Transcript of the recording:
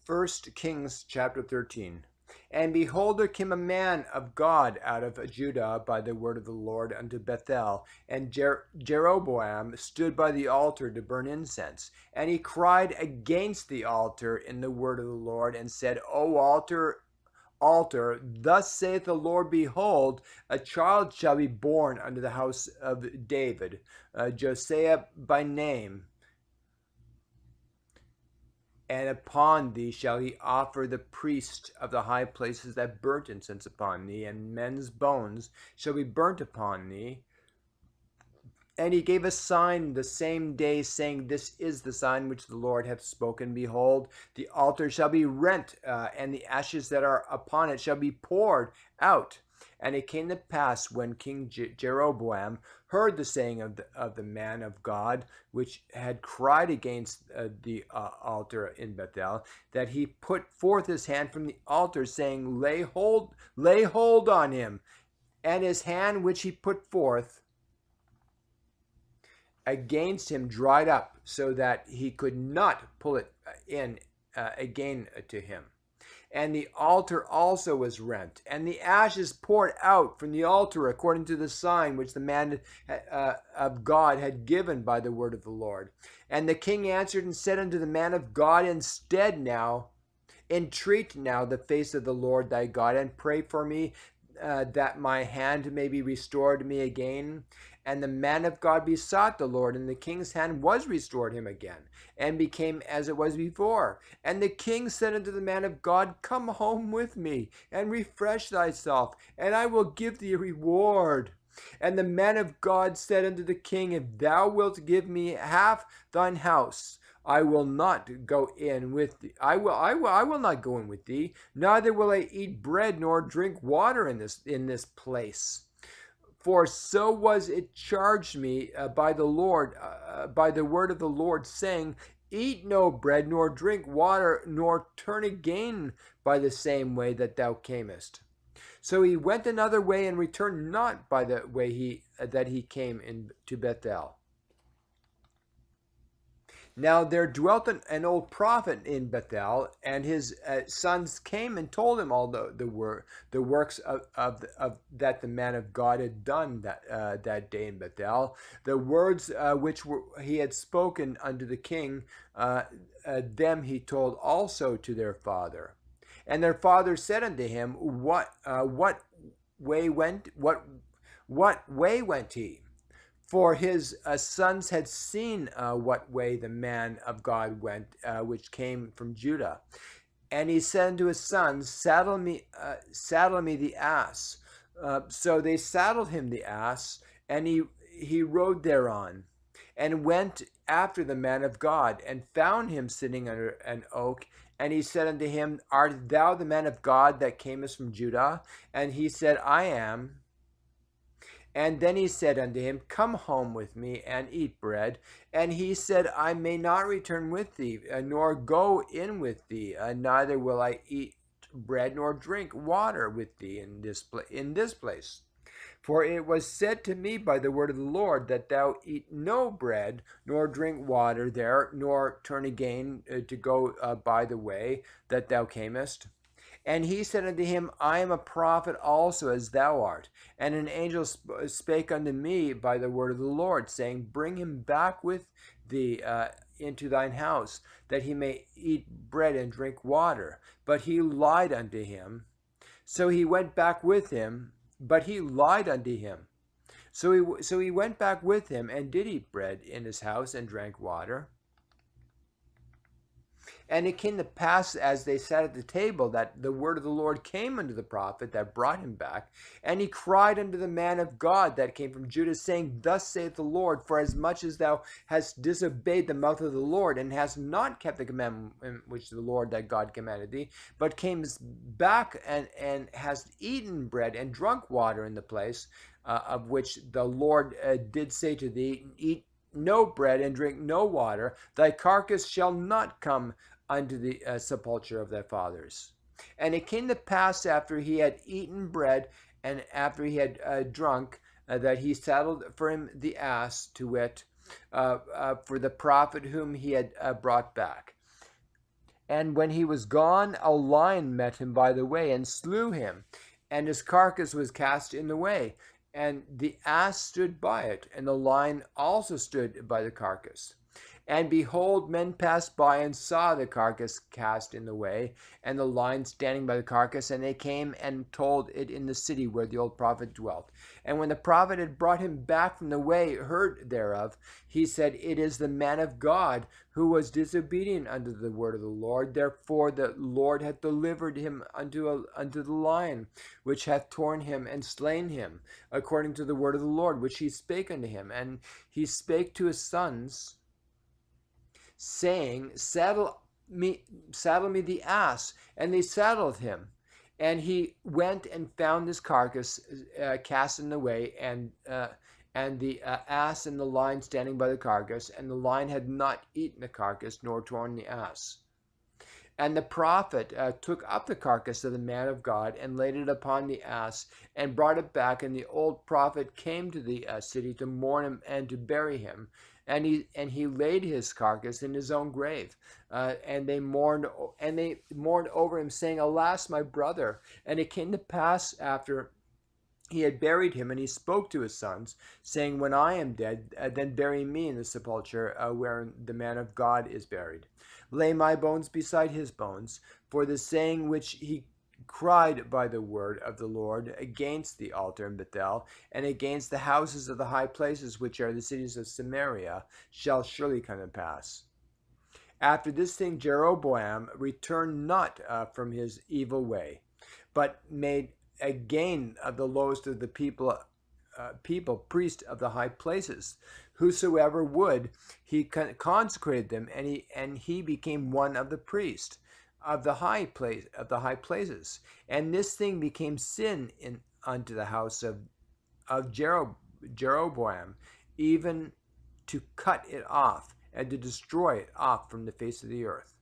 First Kings chapter 13. And behold, there came a man of God out of Judah by the word of the Lord unto Bethel. And Jeroboam stood by the altar to burn incense. And he cried against the altar in the word of the Lord, and said, O altar, thus saith the Lord, behold, a child shall be born unto the house of David, Josiah by name. And upon thee shall he offer the priest of the high places that burnt incense upon thee, and men's bones shall be burnt upon thee. And he gave a sign the same day, saying, This is the sign which the Lord hath spoken. Behold, the altar shall be rent, and the ashes that are upon it shall be poured out. And it came to pass, when King Jeroboam heard the saying of the man of God, which had cried against the altar in Bethel, that he put forth his hand from the altar, saying, Lay hold on him. And his hand which he put forth against him dried up, so that he could not pull it in again to him. And the altar also was rent, and the ashes poured out from the altar, according to the sign which the man of God had given by the word of the Lord. And the king answered and said unto the man of God, Instead now, entreat now the face of the Lord thy God, and pray for me, that my hand may be restored to me again. And the man of God besought the Lord, and the king's hand was restored him again, and became as it was before. And the king said unto the man of God, Come home with me, and refresh thyself, and I will give thee a reward. And the man of God said unto the king, If thou wilt give me half thine house, I will not go in with thee. I will not go in with thee. Neither will I eat bread nor drink water in this place. For so was it charged me by the Lord, by the word of the Lord, saying, Eat no bread, nor drink water, nor turn again by the same way that thou camest. So he went another way, and returned not by the way that he came into Bethel. Now there dwelt an old prophet in Bethel, and his sons came and told him all the works of that the man of God had done that day in Bethel, the words which he had spoken unto the king. Them he told also to their father, and their father said unto him, What way went he? For his sons had seen what way the man of God went, which came from Judah. And he said unto his sons, Saddle me the ass. So they saddled him the ass, and he rode thereon, and went after the man of God, and found him sitting under an oak. And he said unto him, Art thou the man of God that camest from Judah? And he said, I am. And then he said unto him, Come home with me, and eat bread. And he said, I may not return with thee, nor go in with thee, neither will I eat bread nor drink water with thee in this place. For it was said to me by the word of the Lord, that thou eat no bread, nor drink water there, nor turn again to go by the way that thou camest. And he said unto him, I am a prophet also, as thou art. And an angel spake unto me by the word of the Lord, saying, Bring him back with thee into thine house, that he may eat bread and drink water. But he lied unto him. So he went back with him, but he lied unto him. So he went back with him, and did eat bread in his house, and drank water. And it came to pass, as they sat at the table, that the word of the Lord came unto the prophet that brought him back. And he cried unto the man of God that came from Judah, saying, Thus saith the Lord, for as much as thou hast disobeyed the mouth of the Lord, and hast not kept the commandment which the Lord thy God commanded thee, but camest back and hast eaten bread and drunk water in the place of which the Lord did say to thee, Eat no bread and drink no water, thy carcass shall not come unto the sepulchre of thy fathers. And it came to pass, after he had eaten bread, and after he had drunk, that he saddled for him the ass, to wit, for the prophet whom he had brought back. And when he was gone, a lion met him by the way and slew him, and his carcass was cast in the way. And the ass stood by it, and the lion also stood by the carcass. And behold, men passed by and saw the carcass cast in the way, and the lion standing by the carcass, and they came and told it in the city where the old prophet dwelt. And when the prophet had brought him back from the way heard thereof, he said, It is the man of God who was disobedient unto the word of the Lord. Therefore the Lord hath delivered him unto the lion, which hath torn him and slain him, according to the word of the Lord, which he spake unto him. And he spake to his sons, saying, saddle me the ass. And they saddled him. And he went and found his carcass cast in the way, and the ass and the lion standing by the carcass. And the lion had not eaten the carcass, nor torn the ass. And the prophet took up the carcass of the man of God and laid it upon the ass and brought it back. And the old prophet came to the city to mourn him and to bury him. And he laid his carcass in his own grave. And they mourned over him, saying, Alas, my brother. And it came to pass after he had buried him, and he spoke to his sons, saying, When I am dead, then bury me in the sepulchre where the man of God is buried. Lay my bones beside his bones, for the saying which he cried by the word of the Lord against the altar in Bethel, and against the houses of the high places which are the cities of Samaria, shall surely come to pass. After this thing Jeroboam returned not from his evil way, but made again of the lowest of the people priest of the high places. Whosoever would, he consecrated them, and he became one of the priests of the high places. And this thing became sin unto the house of Jeroboam, even to cut it off and to destroy it off from the face of the earth.